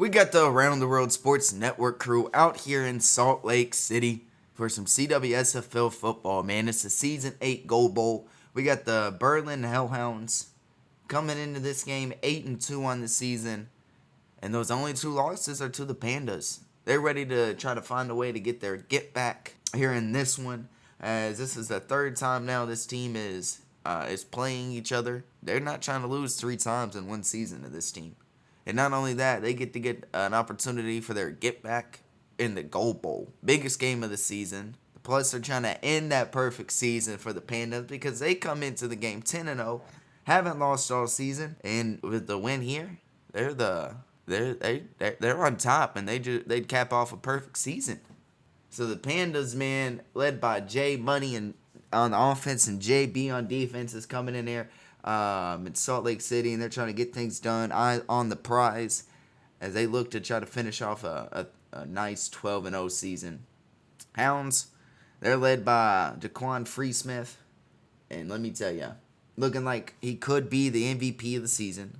We got the Around the World Sports Network crew out here in Salt Lake City for some CWSFL football, man. It's the Season 8 Gold Bowl. We got the Berlin Hellhounds coming into this game 8-2 on the season. And those only 2 losses are to the Pandas. They're ready to try to find a way to get their get back here in this one, as this is the 3rd time now this team is playing each other. They're not trying to lose 3 times in one season to this team. And not only that, they get to get an opportunity for their get back in the Gold Bowl. Biggest game of the season. Plus, they're trying to end that perfect season for the Pandas because they come into the game 10-0, haven't lost all season, and with the win here, they're on top, and they'd cap off a perfect season. So the Pandas, man, led by Jay Money and on the offense and JB on defense, is coming in there. In Salt Lake City, and they're trying to get things done. Eye on the prize as they look to try to finish off a nice 12-0 season. Hounds, they're led by Jaquan Freesmith, and let me tell you, looking like he could be the MVP of the season.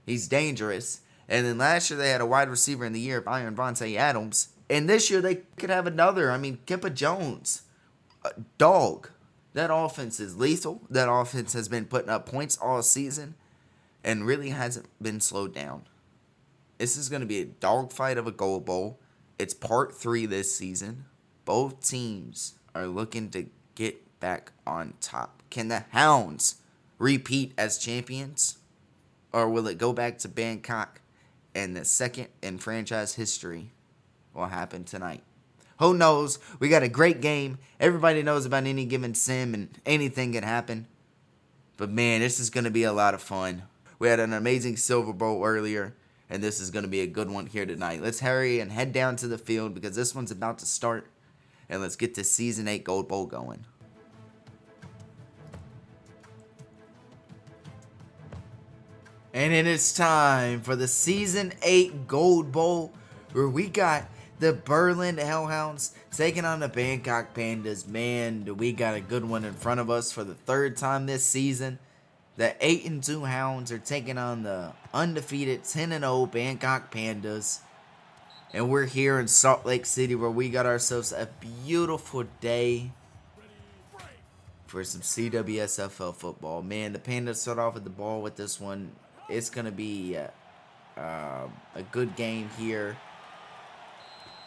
He's dangerous. And then last year they had a wide receiver in the year, Byron Vontae Adams, and this year they could have another. I mean, Kippa Jones, dog. That offense is lethal. That offense has been putting up points all season and really hasn't been slowed down. This is going to be a dogfight of a Gold Bowl. It's part 3 this season. Both teams are looking to get back on top. Can the Hounds repeat as champions? Or will it go back to Bangkok and the second in franchise history will happen tonight? Who knows? We got a great game. Everybody knows about any given sim and anything can happen. But man, this is going to be a lot of fun. We had an amazing Silver Bowl earlier, and this is going to be a good one here tonight. Let's hurry and head down to the field because this one's about to start. And let's get this Season 8 Gold Bowl going. And it is time for the Season 8 Gold Bowl, where we got the Berlin Hellhounds taking on the Bangkok Pandas. Man, do we got a good one in front of us for the 3rd time this season. The 8-2 Hounds are taking on the undefeated 10-0 Bangkok Pandas. And we're here in Salt Lake City, where we got ourselves a beautiful day for some CWSFL football. Man, the Pandas start off with the ball with this one. It's going to be a good game here.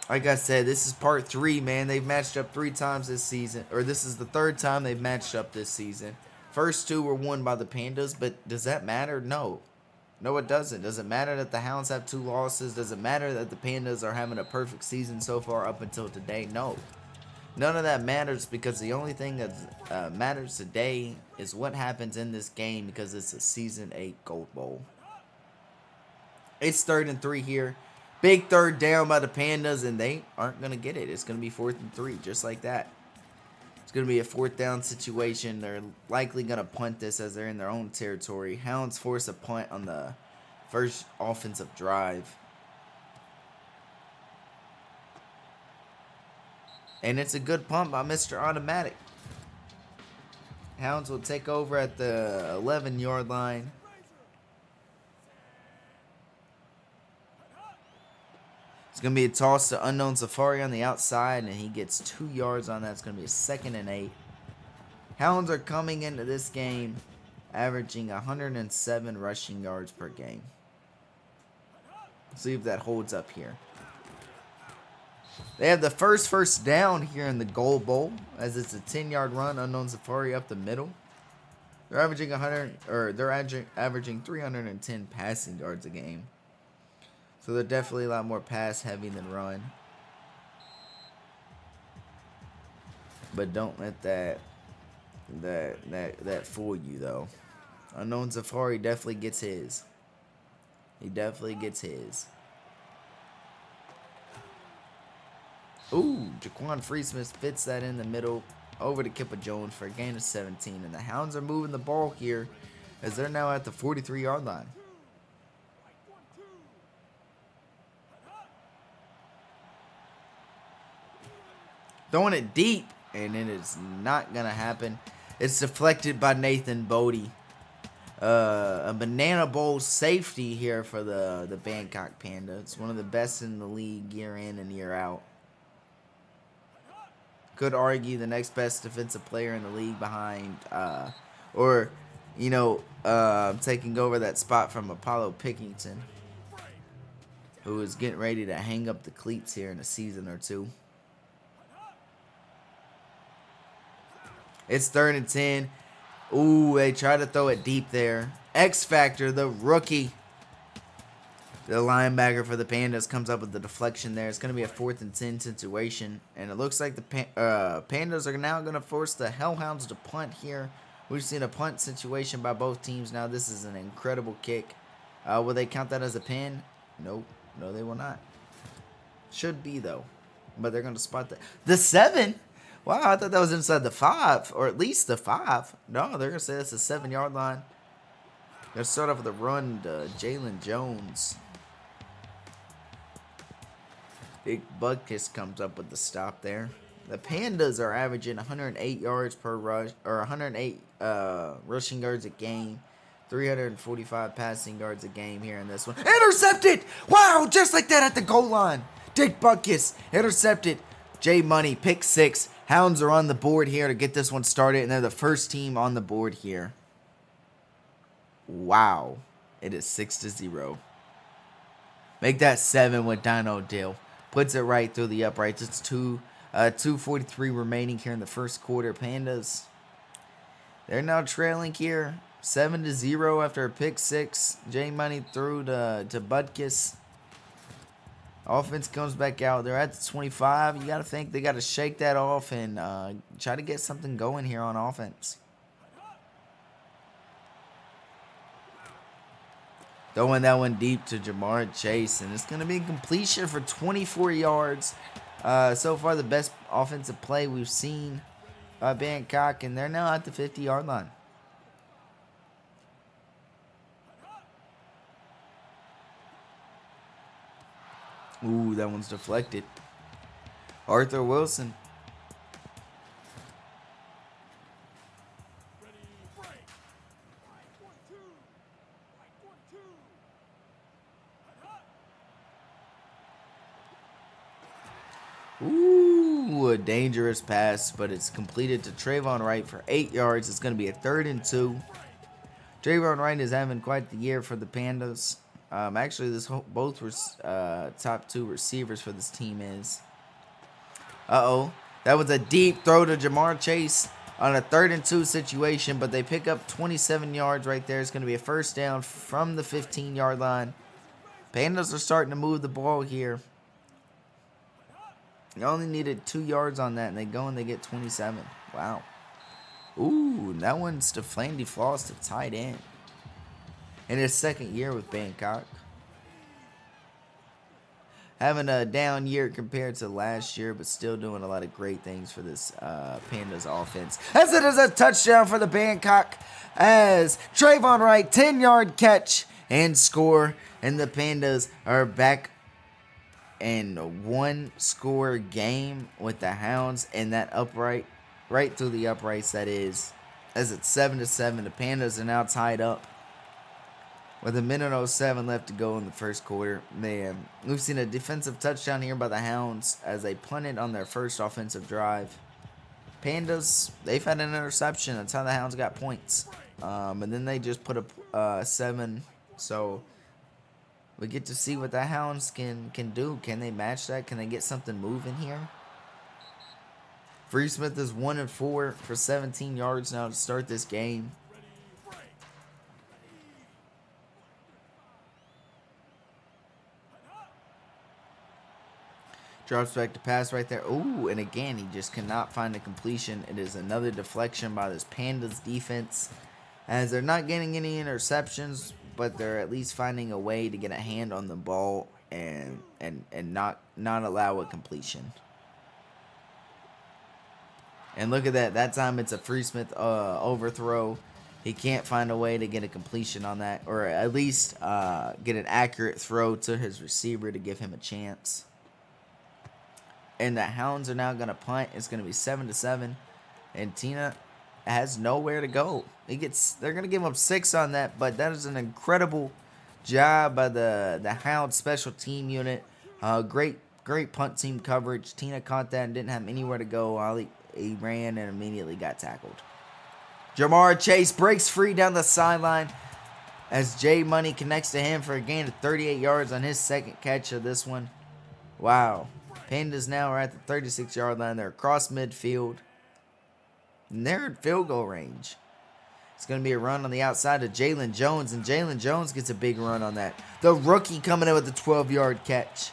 Like I said, this is part 3, man. They've matched up 3 times this season. Or this is the 3rd time they've matched up this season. First 2 were won by the Pandas, but does that matter? No. No, it doesn't. Does it matter that the Hounds have 2 losses? Does it matter that the Pandas are having a perfect season so far up until today? No. None of that matters, because the only thing that matters today is what happens in this game, because it's a Season 8 Gold Bowl. It's 3rd and 3 here. Big 3rd down by the Pandas, and they aren't going to get it. It's going to be 4th and 3, just like that. It's going to be a 4th down situation. They're likely going to punt this as they're in their own territory. Hounds force a punt on the first offensive drive. And it's a good punt by Mr. Automatic. Hounds will take over at the 11-yard line. It's going to be a toss to Unknown Safari on the outside, and he gets 2 yards on that. It's going to be a 2nd and 8. Hounds are coming into this game averaging 107 rushing yards per game. See if that holds up here. They have the first down here in the Gold Bowl, as it's a 10-yard run. Unknown Safari up the middle. They're averaging averaging 310 passing yards a game. So they're definitely a lot more pass heavy than run. But don't let that fool you, though. Unknown Safari definitely gets his. He definitely gets his. Ooh, Jaquan Freesmith fits that in the middle over to Kippa Jones for a gain of 17. And the Hounds are moving the ball here as they're now at the 43-yard line. Throwing it deep, and it is not going to happen. It's deflected by Nathan Bodie. a banana bowl safety here for the Bangkok Pandas. One of the best in the league year in and year out. Could argue the next best defensive player in the league behind, taking over that spot from Apollo Pickington, who is getting ready to hang up the cleats here in a season or two. It's 3rd and 10. Ooh, they try to throw it deep there. X Factor, the rookie, the linebacker for the Pandas, comes up with the deflection there. It's going to be a 4th and 10 situation. And it looks like the Pandas are now going to force the Hellhounds to punt here. We've seen a punt situation by both teams now. This is an incredible kick. Will they count that as a pin? Nope. No, they will not. Should be, though. But they're going to spot that. The 7? Wow, I thought that was inside the 5. Or at least the 5. No, they're going to say that's the 7-yard line. They're going to start off with a run to Jalen Jones. Big Butkus comes up with the stop there. The Pandas are averaging 108 yards per rush, or 108 rushing yards a game. 345 passing yards a game here in this one. Intercepted! Wow, just like that at the goal line. Dick Butkus intercepted. J Money, pick 6. Hounds are on the board here to get this one started, and they're the first team on the board here. Wow. It is 6-0. Make that 7 with Dino Dill. Puts it right through the uprights. It's 2:43 remaining here in the first quarter. Pandas, they're now trailing here 7-0 after a pick 6. J Money threw to Butkus. Offense comes back out. They're at the 25. You got to think they got to shake that off and try to get something going here on offense. Throwing that one deep to Jamar Chase. And it's going to be a completion for 24 yards. So far, the best offensive play we've seen by Bangkok. And they're now at the 50-yard line. Ooh, that one's deflected. Arthur Wilson. Ooh, a dangerous pass, but it's completed to Trayvon Wright for 8 yards. It's going to be a 3rd and 2. Trayvon Wright is having quite the year for the Pandas. Actually, both were top 2 receivers for this team is. That was a deep throw to Jamar Chase on a 3rd and 2 situation, but they pick up 27 yards right there. It's going to be a first down from the 15-yard line. Pandas are starting to move the ball here. They only needed 2 yards on that, and they go and they get 27. Wow. Ooh, that one's to Flandy Floss to tight end. In his 2nd year with Bangkok. Having a down year compared to last year, but still doing a lot of great things for this Pandas offense. As it is a touchdown for the Bangkok, as Trayvon Wright, 10-yard catch and score. And the Pandas are back in a 1-score game with the Hounds in that upright, right through the uprights, that is. As it's 7-7, the Pandas are now tied up. With 1:07 left to go in the first quarter. Man, we've seen a defensive touchdown here by the Hounds as they punted on their first offensive drive. Pandas, they've had an interception. That's how the Hounds got points. And then they just put a 7. So we get to see what the Hounds can do. Can they match that? Can they get something moving here? Free Smith is 1-4 for 17 yards now to start this game. Drops back to pass right there. Ooh, and again, he just cannot find a completion. It is another deflection by this Pandas defense, as they're not getting any interceptions, but they're at least finding a way to get a hand on the ball and not allow a completion. And look at that. That time it's a Free Smith overthrow. He can't find a way to get a completion on that, or at least get an accurate throw to his receiver to give him a chance. And the Hounds are now going to punt. It's going to be 7-7. And Tina has nowhere to go. They're gonna give him 6 on that, but that is an incredible job by the Hound special team unit. Great punt team coverage. Tina caught that and didn't have anywhere to go. He ran and immediately got tackled. Jamar Chase breaks free down the sideline as J Money connects to him for a gain of 38 yards on his second catch of this one. Wow. Pandas now are at the 36-yard line. They're across midfield. And they're in field goal range. It's going to be a run on the outside of Jalen Jones, and Jalen Jones gets a big run on that. The rookie coming in with a 12-yard catch.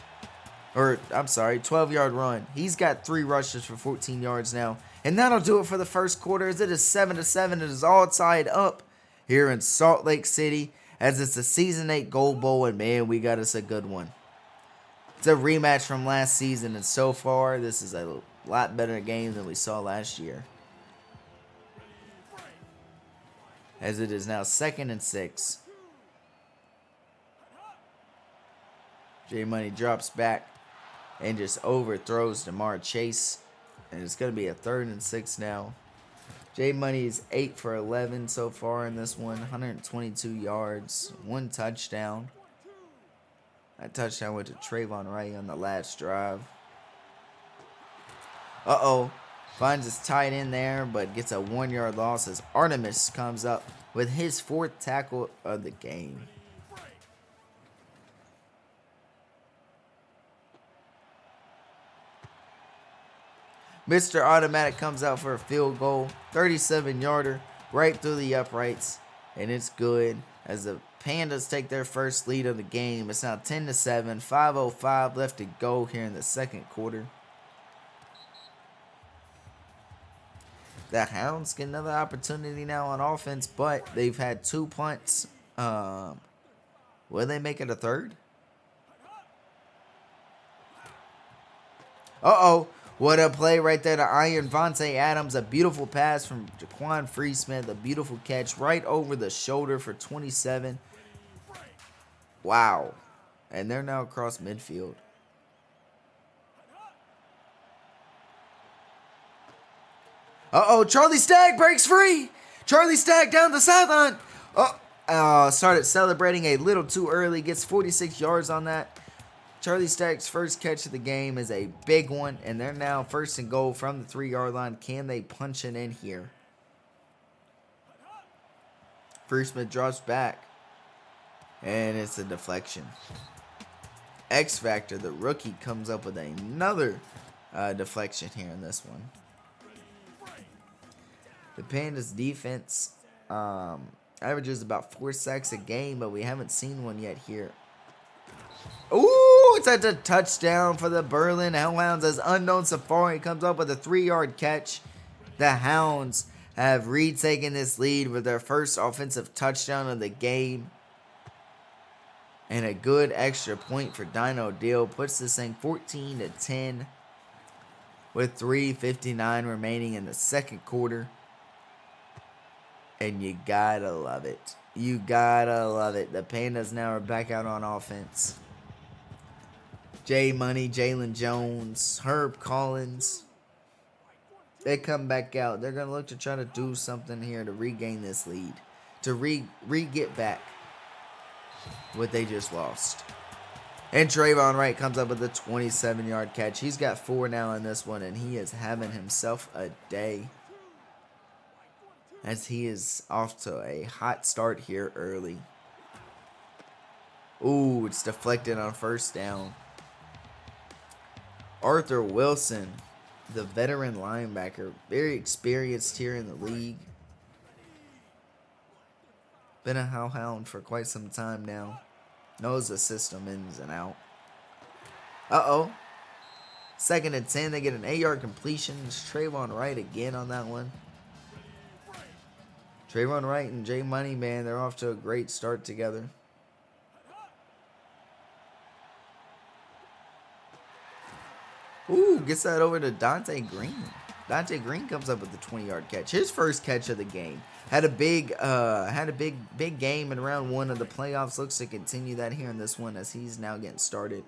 12-yard run. He's got 3 rushes for 14 yards now. And that'll do it for the first quarter as it is 7-7. It is all tied up here in Salt Lake City as it's the Season 8 Gold Bowl, and man, we got us a good one. It's a rematch from last season, and so far, this is a lot better game than we saw last year. As it is now 2nd and 6. J Money drops back and just overthrows Jamar Chase. And it's going to be a 3rd and 6 now. J Money is 8 for 11 so far in this one. 122 yards. 1 touchdown. That touchdown went to Trayvon Wright on the last drive. Finds his tight end there, but gets a 1-yard loss as Artemis comes up with his 4th tackle of the game. Mr. Automatic comes out for a field goal. 37-yarder right through the uprights. And it's good as the Pandas take their first lead of the game. It's now 10-7. 5:05 left to go here in the second quarter. The Hounds get another opportunity now on offense, but they've had 2 punts. Will they make it a 3rd? What a play right there to Iron Vontae Adams. A beautiful pass from Jaquan Freesmith. A beautiful catch right over the shoulder for 27. Wow. And they're now across midfield. Charlie Stagg breaks free. Charlie Stagg down the sideline. Started celebrating a little too early. Gets 46 yards on that. Charlie Stagg's first catch of the game is a big one. And they're now 1st and goal from the 3-yard line. Can they punch it in here? Freesmith drops back. And it's a deflection. X Factor, the rookie, comes up with another deflection here in this one. The Pandas defense averages about 4 sacks a game, but we haven't seen one yet here. Ooh, it's at the touchdown for the Berlin Hellhounds as Unknown Safari comes up with a 3-yard catch. The Hounds have retaken this lead with their first offensive touchdown of the game. And a good extra point for Dino Deal puts this thing 14-10 with 3:59 remaining in the second quarter. And you gotta love it. You gotta love it. The Pandas now are back out on offense. J Money, Jalen Jones, Herb Collins. They come back out. They're going to look to try to do something here to regain this lead. To re-get back what they just lost. And Trayvon Wright comes up with a 27-yard catch. He's got 4 now in this one, and he is having himself a day. As he is off to a hot start here early. Ooh, it's deflected on 1st down. Arthur Wilson, the veteran linebacker, very experienced here in the league. Been a Hellhound for quite some time now. Knows the system ins and out. 2nd and 10. They get an 8-yard completion. It's Trayvon Wright again on that one. Trayvon Wright and J Money, man, they're off to a great start together. Ooh, gets that over to Dante Green. Dante Green comes up with a 20-yard catch. His first catch of the game. Had a big game in round 1 of the playoffs. Looks to continue that here in this one as he's now getting started.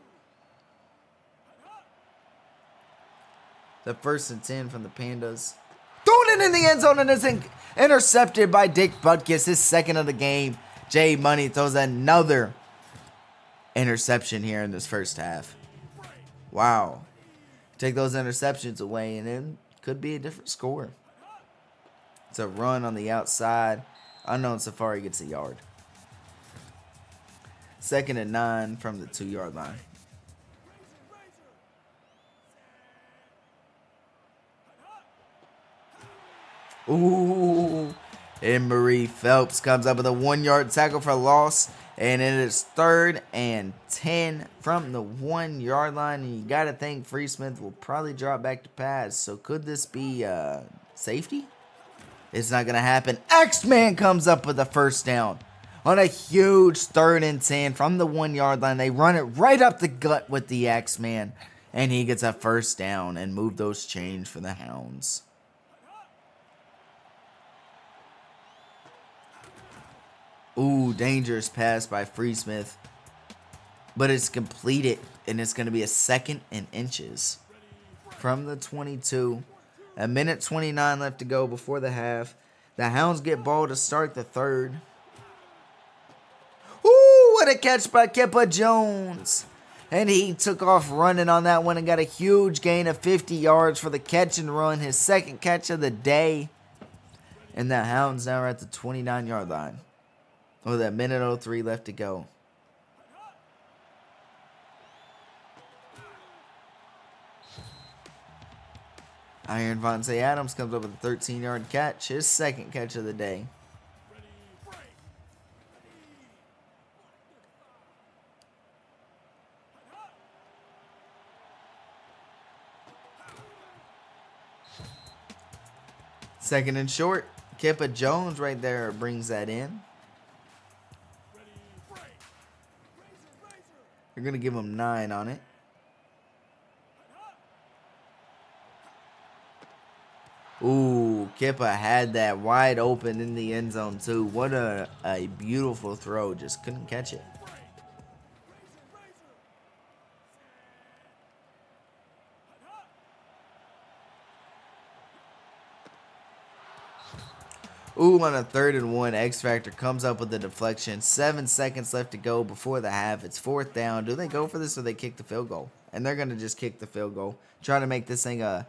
The 1st and 10 from the Pandas. Throwing thrown it in the end zone, and it's intercepted by Dick Butkus, his second of the game. Jay Money throws another interception here in this first half. Wow. Take those interceptions away, and it could be a different score. It's a run on the outside. Unknown Safari gets a yard. 2nd and 9 from the 2-yard line. Ooh. Emery Phelps comes up with a 1-yard tackle for loss. And it is 3rd and 10 from the 1-yard line. And you got to think Free Smith will probably drop back to pass. So could this be safety? It's not going to happen. X-Man comes up with a first down on a huge 3rd and 10 from the 1-yard line. They run it right up the gut with the X-Man. And he gets a first down and move those chains for the Hounds. Ooh, dangerous pass by Free Smith. But it's completed, and it's going to be a 2nd and inches from the 22. 1:29 left to go before the half. The Hounds get ball to start the 3rd. Ooh, what a catch by Kippa Jones. And he took off running on that one and got a huge gain of 50 yards for the catch and run. His 2nd catch of the day. And the Hounds now are at the 29-yard line. With a 1:03 left to go. Iron Vontae Adams comes up with a 13-yard catch. His 2nd catch of the day. Second and short. Kippa Jones right there brings that in. You're going to give him 9 on it. Ooh, Kippa had that wide open in the end zone too. What a beautiful throw. Just couldn't catch it. Ooh, on a 3rd and 1, X Factor comes up with the deflection. 7 seconds left to go before the half. It's 4th down. Do they go for this or they kick the field goal? And they're going to just kick the field goal. Try to make this thing a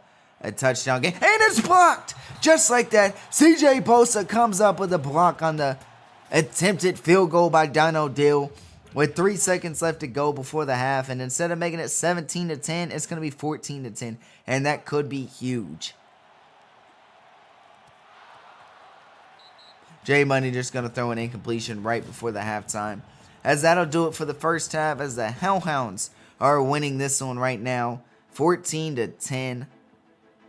touchdown game. And it's blocked! Just like that, CJ Bosa comes up with a block on the attempted field goal by Dino Dill. With 3 seconds left to go before the half. And instead of making it 17-10, it's going to be 14-10. And that could be huge. Jay Money just going to throw an incompletion right before the halftime. As that'll do it for the first half, as the Hellhounds are winning this one right now, 14-10.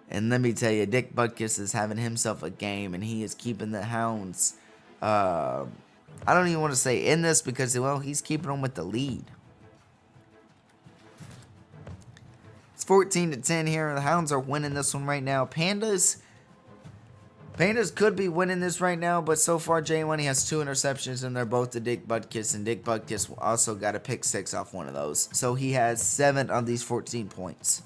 And let me tell you, Dick Butkus is having himself a game, and he is keeping the Hounds, I don't even want to say in this because, well, he's keeping them with the lead. It's 14-10 here. The Hounds are winning this one right now. Pandas could be winning this right now, but so far Jay Money has 2 interceptions, and they're both to Dick Butkus, and Dick Butkus also got a pick 6 off one of those. So he has 7 of these 14 points.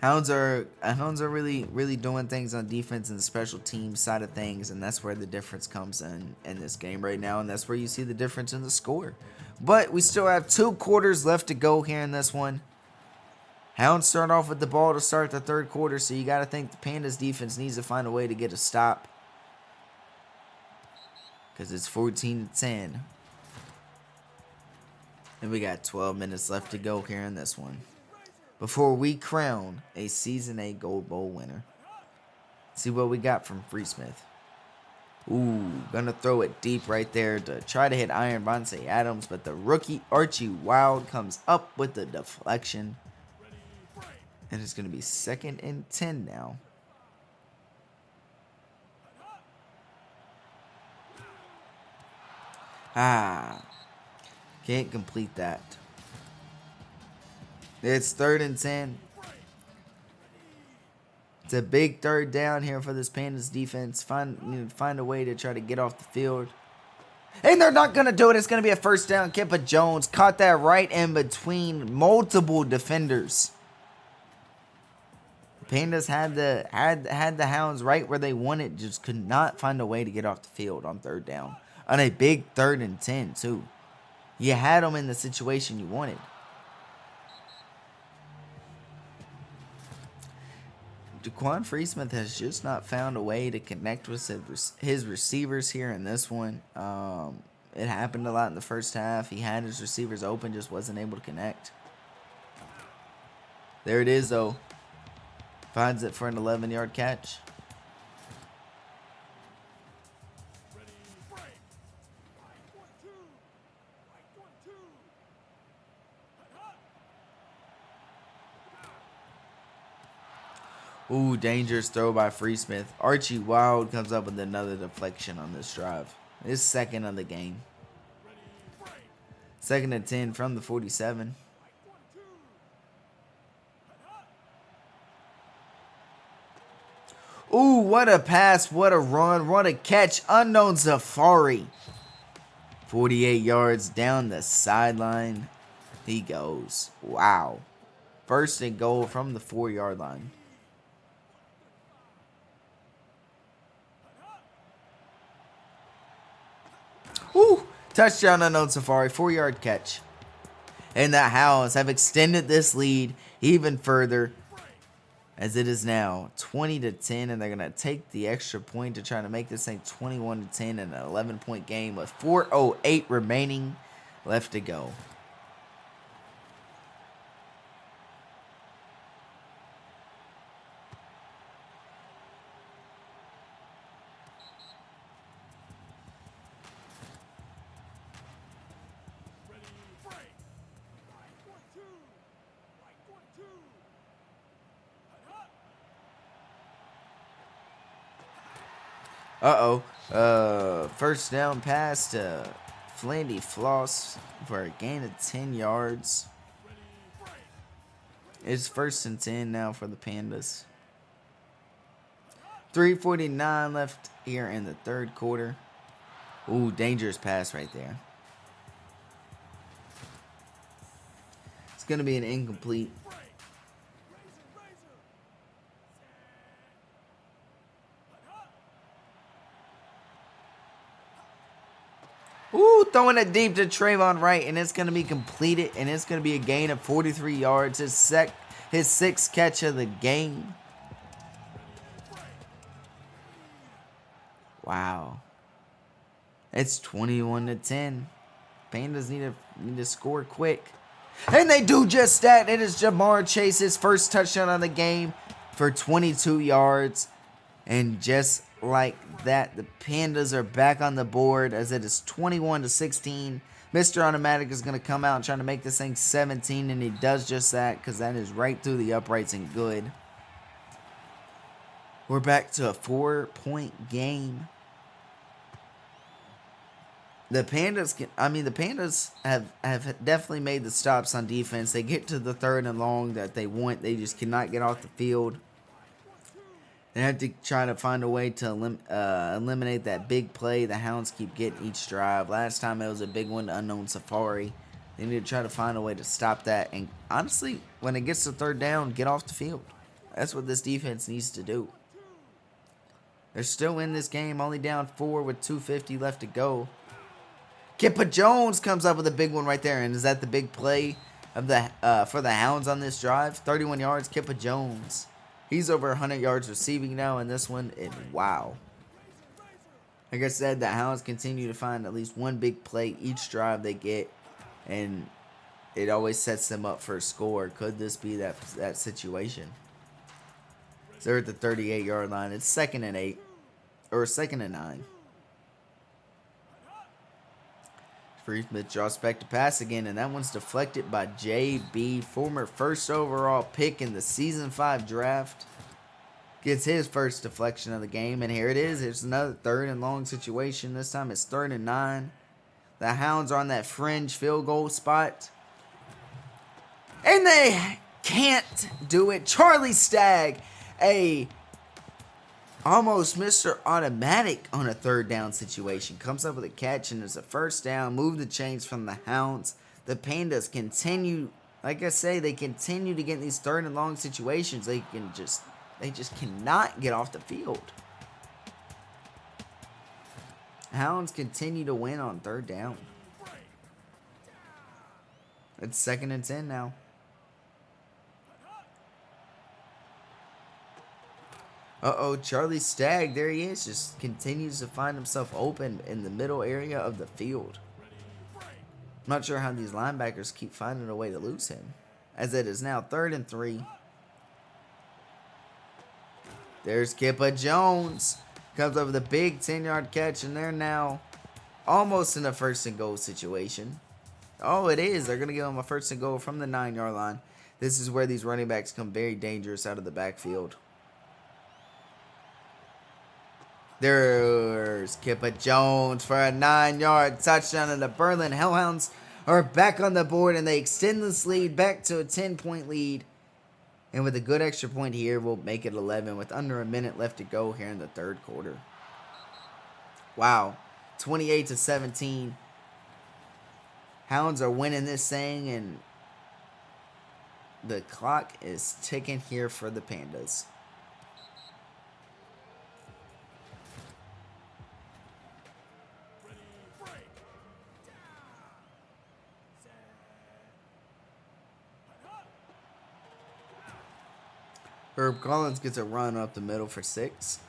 Hounds are really doing things on defense and the special team side of things, and that's where the difference comes in this game right now, and that's where you see the difference in the score. But we still have 2 quarters left to go here in this one. Hounds start off with the ball to start the 3rd quarter, so you got to think the Pandas defense needs to find a way to get a stop. Because it's 14-10. And we got 12 minutes left to go here in this one. Before we crown a Season 8 Gold Bowl winner. See what we got from Free Smith. Ooh, gonna throw it deep right there to try to hit Iron Vontae Adams, but the rookie Archie Wild comes up with the deflection. And it's going to be 2nd and 10 now. Can't complete that. It's 3rd and 10. It's a big 3rd down here for this Pandas defense. Find a way to try to get off the field. And they're not going to do it. It's going to be a first down. Kippa Jones caught that right in between multiple defenders. Pandas had the Hounds right where they wanted, just could not find a way to get off the field on third down. On a big 3rd and 10, too. You had them in the situation you wanted. Daquan Freesmith has just not found a way to connect with his receivers here in this one. It happened a lot in the first half. He had his receivers open, just wasn't able to connect. There it is, though. Finds it for an 11-yard catch. Ooh, dangerous throw by Freesmith. Archie Wild comes up with another deflection on this drive. His second of the game. 2nd and 10 from the 47. Ooh, what a pass, what a run, what a catch. Unknown Safari. 48 yards down the sideline. He goes. Wow. 1st and goal from the 4-yard line. Woo! Touchdown, Unknown Safari. 4-yard catch. And the Hounds have extended this lead even further, as it is now 20-10, and they're going to take the extra point to try to make this thing 21-10 in an 11-point game with 4:08 remaining left to go. First down pass to Flandy Floss for a gain of 10 yards. It's 1st and 10 now for the Pandas. 3:49 left here in the 3rd quarter. Ooh, dangerous pass right there. It's going to be an incomplete. Ooh, throwing it deep to Trayvon Wright, and it's going to be completed, and it's going to be a gain of 43 yards. His 6th catch of the game. Wow. It's 21-10. Pandas need to score quick. And they do just that. It is Jamar Chase's 1st touchdown on the game for 22 yards. And just like that, the Pandas are back on the board as it is 21-16. Mr. Automatic is going to come out and try to make this thing 17, and he does just that because that is right through the uprights and good. We're back to a 4-point game. The Pandas have definitely made the stops on defense. They get to the 3rd and long that they want. They just cannot get off the field. They have to try to find a way to eliminate that big play the Hounds keep getting each drive. Last time it was a big one to Unknown Safari. They need to try to find a way to stop that. And honestly, when it gets to 3rd down, get off the field. That's what this defense needs to do. They're still in this game, only down 4 with 2:50 left to go. Kippa Jones comes up with a big one right there. And is that the big play of the for the Hounds on this drive? 31 yards, Kippa Jones. He's over 100 yards receiving now in this one, and wow. Like I said, the Hounds continue to find at least one big play each drive they get, and it always sets them up for a score. Could this be that situation? So they're at the 38-yard line. It's 2nd and 8, or 2nd and 9. Freesmith draws back to pass again, and that one's deflected by JB, former 1st overall pick in the Season 5 draft. Gets his 1st deflection of the game, and here it is. It's another 3rd and long situation. This time it's 3rd and 9. The Hounds are on that fringe field goal spot. And they can't do it. Charlie Stagg, almost Mr. Automatic on a 3rd down situation. Comes up with a catch, and it's a 1st down. Move the chains from the Hounds. The Pandas continue, like I say, they continue to get in these 3rd and long situations. They can just They just cannot get off the field. Hounds continue to win on third down. It's 2nd and 10 now. Uh-oh, Charlie Stagg, there he is, just continues to find himself open in the middle area of the field. I'm not sure how these linebackers keep finding a way to lose him, as it is now 3rd and 3. There's Kippa Jones. Comes over the big 10-yard catch, and they're now almost in a 1st and goal situation. Oh, it is. They're going to give him a 1st and goal from the 9-yard line. This is where these running backs come very dangerous out of the backfield. There's Kippa Jones for a 9-yard touchdown, and the Berlin Hellhounds are back on the board, and they extend this lead back to a 10-point lead. And with a good extra point here, we'll make it 11 with under a minute left to go here in the 3rd quarter. Wow, 28-17. Hounds are winning this thing, and the clock is ticking here for the Pandas. Herb Collins gets a run up the middle for 6.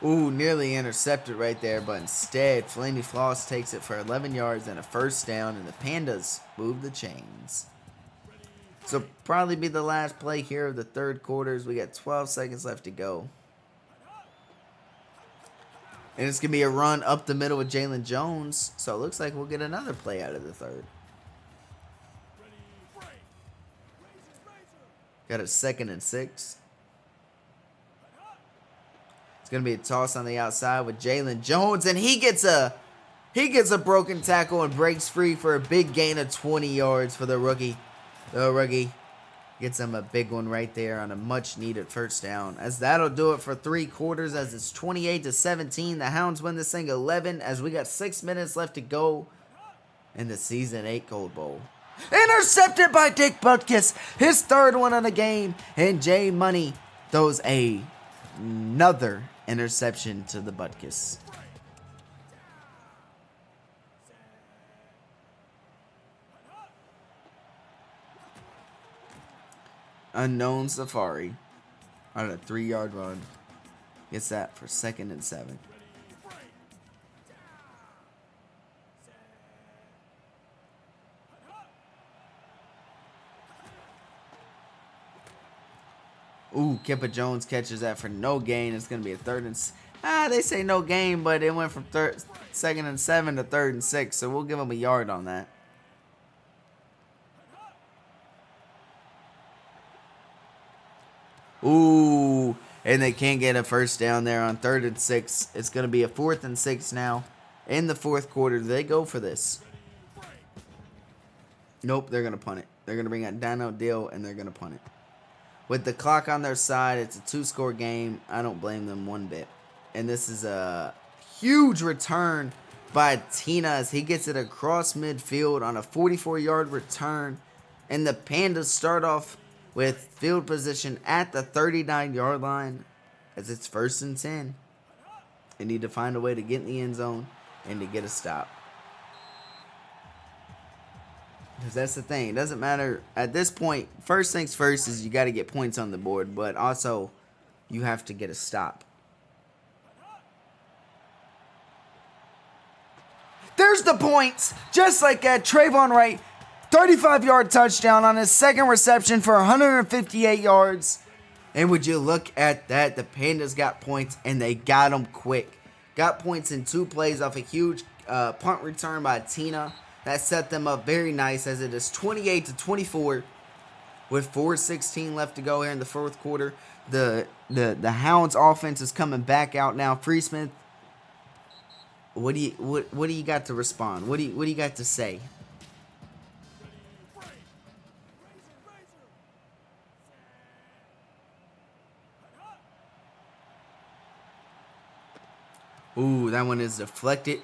Ooh, nearly intercepted right there, but instead, Flamey Floss takes it for 11 yards and a 1st down, and the Pandas move the chains. So probably be the last play here of the 3rd quarter as we got 12 seconds left to go. And it's going to be a run up the middle with Jalen Jones. So it looks like we'll get another play out of the 3rd. Got a 2nd and 6. It's going to be a toss on the outside with Jalen Jones. And he gets a broken tackle and breaks free for a big gain of 20 yards for the rookie. The rookie gets him a big one right there on a much-needed 1st down. As that'll do it for 3 quarters as it's 28-17. The Hounds win this thing 11 as we got 6 minutes left to go in the Season 8 Gold Bowl. Intercepted by Dick Butkus. His 3rd one of the game. And Jay Money throws another interception to the Butkus. Unknown Safari on a 3-yard run. Gets that for 2nd and 7. Ooh, Kippa Jones catches that for no gain. It's going to be a 3rd and... they say no gain, but it went from 2nd and 7 to 3rd and 6. So we'll give him a yard on that. Ooh, and they can't get a 1st down there on 3rd and 6. It's going to be a 4th and 6 now. In the 4th quarter, do they go for this? Nope, they're going to punt it. They're going to bring out Dano Dill, and they're going to punt it. With the clock on their side, it's a 2-score game. I don't blame them one bit. And this is a huge return by Tina as he gets it across midfield on a 44-yard return. And the Pandas start off with field position at the 39-yard line as it's 1st and 10. They need to find a way to get in the end zone and to get a stop. Because that's the thing. It doesn't matter. At this point, first things first is you got to get points on the board, but also you have to get a stop. There's the points. Just like that, Trayvon Wright, 35-yard touchdown on his 2nd reception for 158 yards. And would you look at that? The Pandas got points, and they got them quick. Got points in 2 plays off a huge punt return by Tina. That set them up very nice as it is 28-24 with 4:16 left to go here in the 4th quarter. The Hounds offense is coming back out now. Freesmith, what do you got to respond? What do you got to say? Ooh, that one is deflected.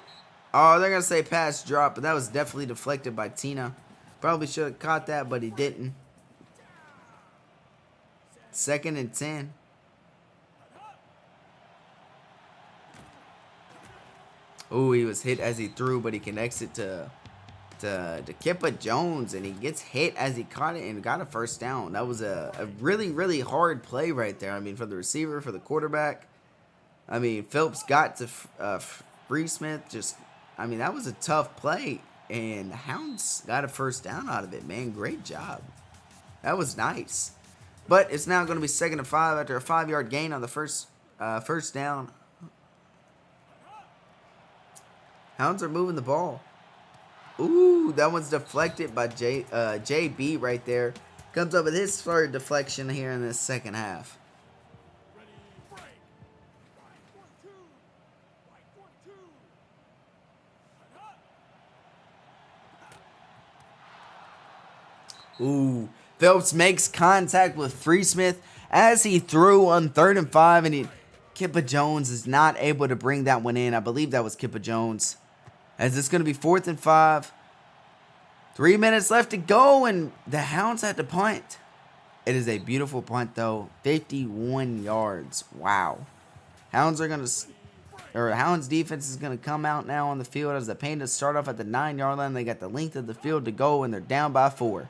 Oh, they're going to say pass drop, but that was definitely deflected by Tina. Probably should have caught that, but he didn't. 2nd and 10. Ooh, he was hit as he threw, but he connects it to Kippa Jones, and he gets hit as he caught it and got a first down. That was a really, really hard play right there. I mean, for the receiver, for the quarterback. I mean, Phelps got to Free Smith. I mean, that was a tough play, and the Hounds got a first down out of it, man. Great job. That was nice. But it's now going to be 2nd and 5 after a 5-yard gain on the first down. Hounds are moving the ball. Ooh, that one's deflected by JB right there. Comes up with his third deflection here in this second half. Ooh, Phelps makes contact with Free Smith as he threw on 3rd and 5, and Kippa Jones is not able to bring that one in. I believe that was Kippa Jones. As it's going to be 4th and 5. 3 minutes left to go, and the Hounds had to punt. It is a beautiful punt, though. 51 yards. Wow. Hounds defense is going to come out now on the field as the Pandas start off at the 9-yard line. They got the length of the field to go, and they're down by 4.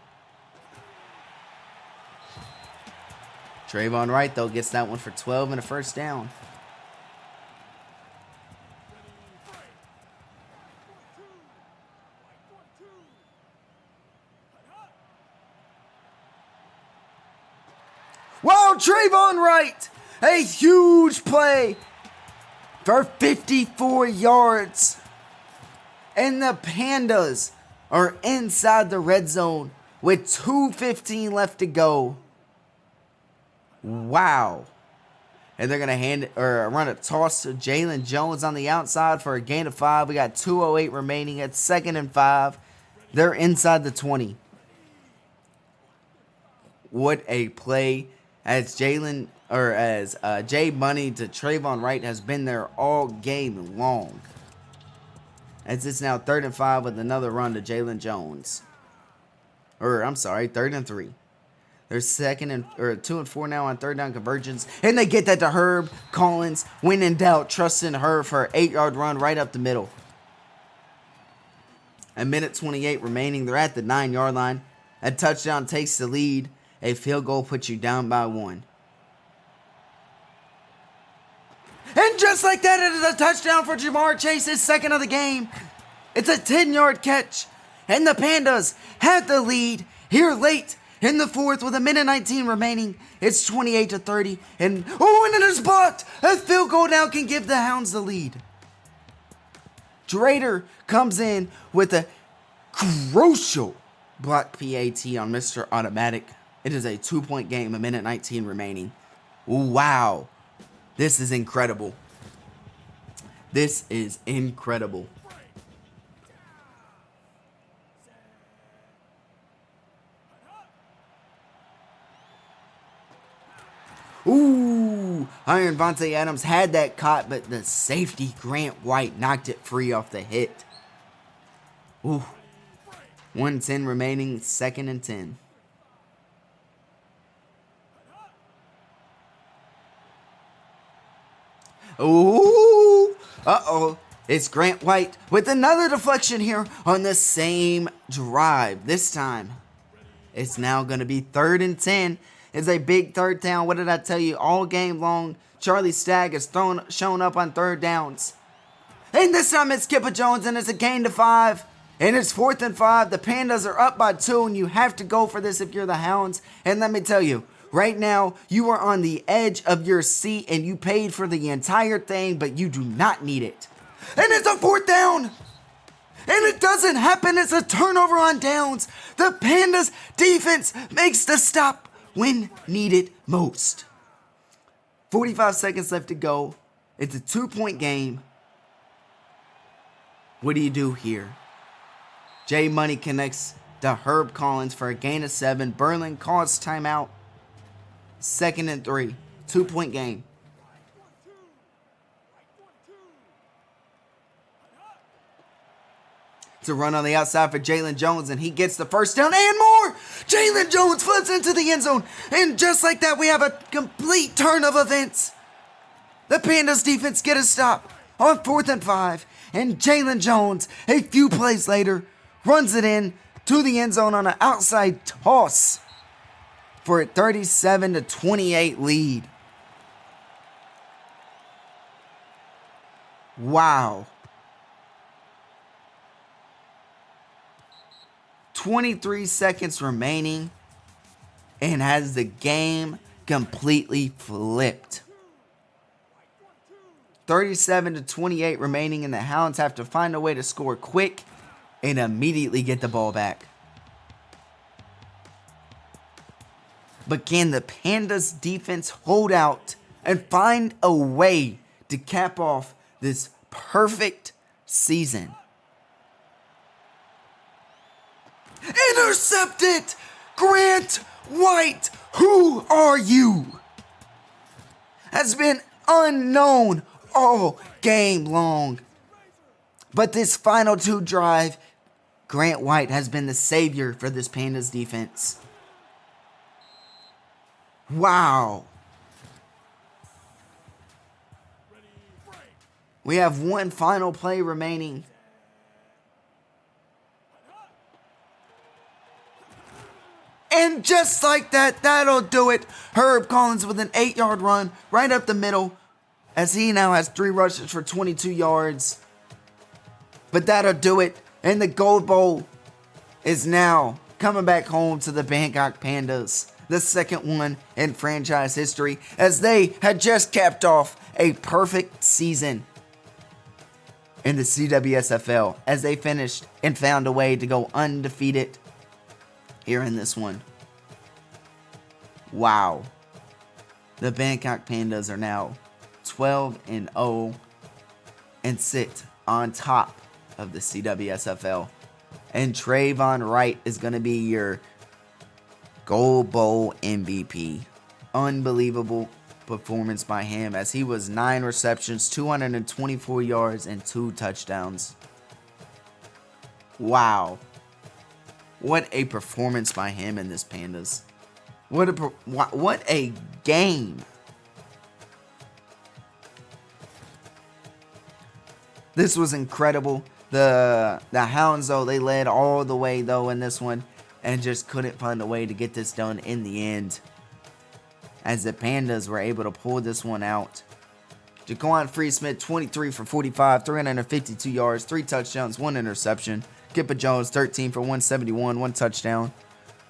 Trayvon Wright, though, gets that one for 12 and a first down. Wow, Trayvon Wright! A huge play for 54 yards. And the Pandas are inside the red zone with 2:15 left to go. Wow. And they're going to run a toss to Jalen Jones on the outside for a gain of 5. We got 2:08 remaining at 2nd and 5. They're inside the 20. What a play as Jay Money to Trayvon Wright has been there all game long. As it's now 3rd and 5 with another run to Jalen Jones. 3rd and 3. They're 2 and 4 now on 3rd down conversions. And they get that to Herb Collins. When in doubt, trust in Herb for an 8-yard run right up the middle. A minute 28 remaining. They're at the 9-yard line. A touchdown takes the lead. A field goal puts you down by 1. And just like that, it is a touchdown for Jamar Chase, his 2nd of the game. It's a 10-yard catch. And the Pandas have the lead here late in the 4th with a minute 19 remaining. It's 28-30. And it is blocked. A field goal now can give the Hounds the lead. Drader comes in with a crucial block PAT on Mr. Automatic. It is a 2-point game, a minute 19 remaining. Wow. This is incredible. This is incredible. Ooh, Iron Vontae Adams had that caught, but the safety, Grant White, knocked it free off the hit. Ooh, 1:10 remaining, 2nd and 10. Ooh, uh-oh. It's Grant White with another deflection here on the same drive. This time, it's now going to be 3rd and 10. It's a big 3rd down. What did I tell you? All game long, Charlie Stagg has shown up on 3rd downs. And this time it's Kippa Jones, and it's a gain to 5. And it's 4th and 5. The Pandas are up by 2, and you have to go for this if you're the Hounds. And let me tell you, right now, you are on the edge of your seat, and you paid for the entire thing, but you do not need it. And it's a 4th down. And it doesn't happen. It's a turnover on downs. The Pandas defense makes the stop when needed most. 45 seconds left to go. It's a 2-point game. What do you do here? Jay Money connects to Herb Collins for a gain of 7. Berlin calls timeout. 2nd and 3. 2-point game. to run on the outside for Jalen Jones, and he gets the first down and more. Jalen Jones flips into the end zone, and just like that, we have a complete turn of events. The Pandas defense get a stop on 4th and 5, and Jalen Jones, a few plays later, runs it in to the end zone on an outside toss for a 37-28 lead. Wow. 23 seconds remaining and has the game completely flipped. 37-28 remaining, and the Hounds have to find a way to score quick and immediately get the ball back. But can the Pandas defense hold out and find a way to cap off this perfect season? Intercepted! Grant White, who are you? Has been unknown all game long. But this final 2 drive, Grant White has been the savior for this Pandas defense. Wow. We have one final play remaining. And just like that, that'll do it. Herb Collins with an 8-yard run right up the middle, as he now has 3 rushes for 22 yards. But that'll do it. And the Gold Bowl is now coming back home to the Bangkok Pandas. The second one in franchise history, as they had just capped off a perfect season in the CWSFL, as they finished and found a way to go undefeated here in this one. Wow. The Bangkok Pandas are now 12-0 and sit on top of the CWSFL. And Trayvon Wright is going to be your Gold Bowl MVP. Unbelievable performance by him, as he was 9 receptions, 224 yards, and 2 touchdowns. Wow. What a performance by him in this Pandas. What a game. This was incredible. The Hounds, though, they led all the way, though, in this one, and just couldn't find a way to get this done in the end, as the Pandas were able to pull this one out. Jaquan Free-Smith, 23 for 45, 352 yards, 3 touchdowns, 1 interception. Kippa Jones, 13 for 171, 1 touchdown.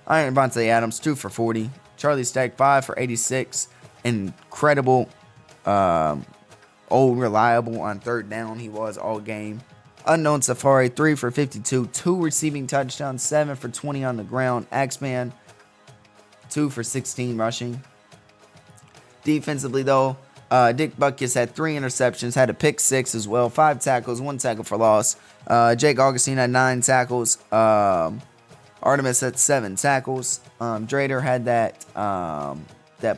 Iron Vontae Adams, 2 for 40. Charlie Stack, 5 for 86. Incredible, reliable on 3rd down he was all game. Unknown Safari, 3 for 52, 2 receiving touchdowns, 7 for 20 on the ground. Axeman, 2 for 16 rushing. Defensively, though, Dick Butkus had 3 interceptions, had a pick 6 as well, 5 tackles, 1 tackle for loss. Jake Augustine had 9 tackles. Artemis had 7 tackles. Drader had that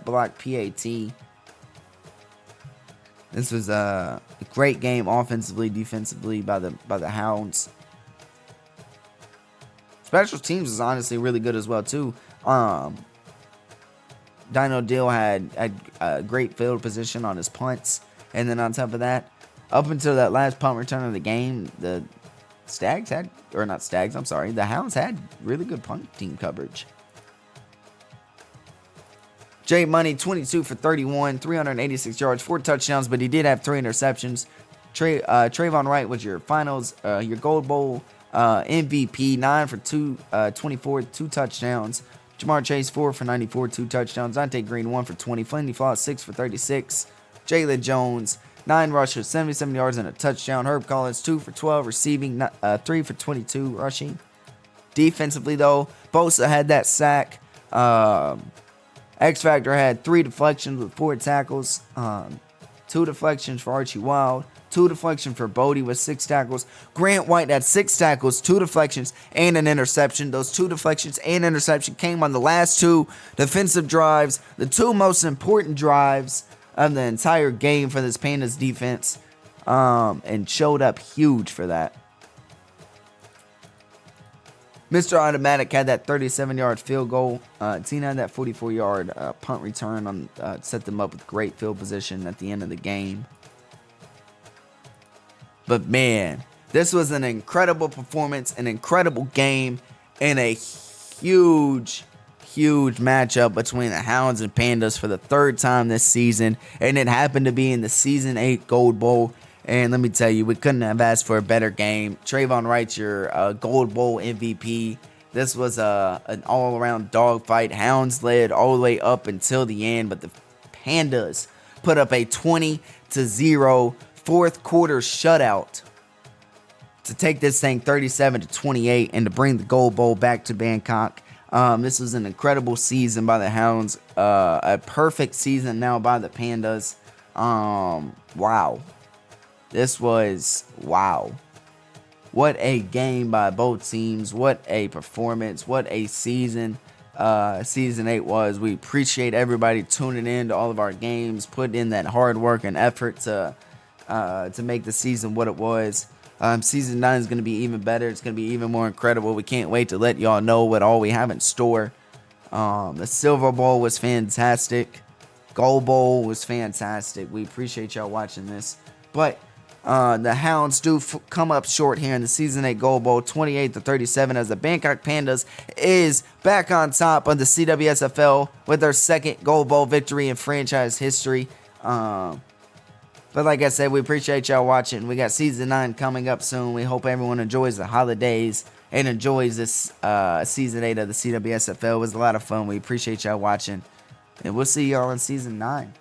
block PAT. This was a great game offensively, defensively by the Hounds. Special teams was honestly really good as well too. Dino Deal had a great field position on his punts, and then on top of that, up until that last punt return of the game, the Hounds had really good punt team coverage. Jay Money, 22 for 31, 386 yards, 4 touchdowns, but he did have 3 interceptions. Trayvon Wright was your finals, your Gold Bowl MVP, 9 for 24, 2 touchdowns. Jamar Chase, 4 for 94, 2 touchdowns. Dante Green, 1 for 20. Flinty Floss, 6 for 36. Jalen Jones, 9 rushes, 77 yards, and a touchdown. Herb Collins, 2 for 12 receiving, 3 for 22 rushing. Defensively, though, Bosa had that sack. X Factor had 3 deflections with 4 tackles. 2 deflections for Archie Wild. 2 deflections for Bodie with 6 tackles. Grant White had 6 tackles, 2 deflections, and an interception. Those 2 deflections and interception came on the last 2 defensive drives, the 2 most important drives of the entire game for this Pandas defense, and showed up huge for that. Mr. Automatic had that 37-yard field goal. Tina had that 44-yard punt return on set them up with great field position at the end of the game. But man, this was an incredible performance, an incredible game, and a huge matchup between the Hounds and Pandas for the third time this season. And it happened to be in the Season 8 Gold Bowl. And let me tell you, we couldn't have asked for a better game. Trayvon Wright's your Gold Bowl MVP. This was an all-around dogfight. Hounds led all the way up until the end, but the Pandas put up a 20-0 fourth quarter shutout to take this thing 37-28 and to bring the Gold Bowl back to Bangkok. This was an incredible season by the Hounds. A perfect season now by the Pandas. Wow. This was, wow. What a game by both teams. What a performance. What a season Season 8 was. We appreciate everybody tuning in to all of our games, putting in that hard work and effort to make the season what it was. Season 9 is going to be even better. It's going to be even more incredible. We can't wait to let y'all know what all we have in store. The Silver Bowl was fantastic. Gold Bowl was fantastic. We appreciate y'all watching this. But the Hounds do come up short here in the Season 8 Gold Bowl, 28-37, as the Bangkok Pandas is back on top of the CWSFL with their second Gold Bowl victory in franchise history. But like I said, we appreciate y'all watching. We got Season 9 coming up soon. We hope everyone enjoys the holidays and enjoys this Season 8 of the CWSFL. It was a lot of fun. We appreciate y'all watching. And we'll see y'all in Season 9.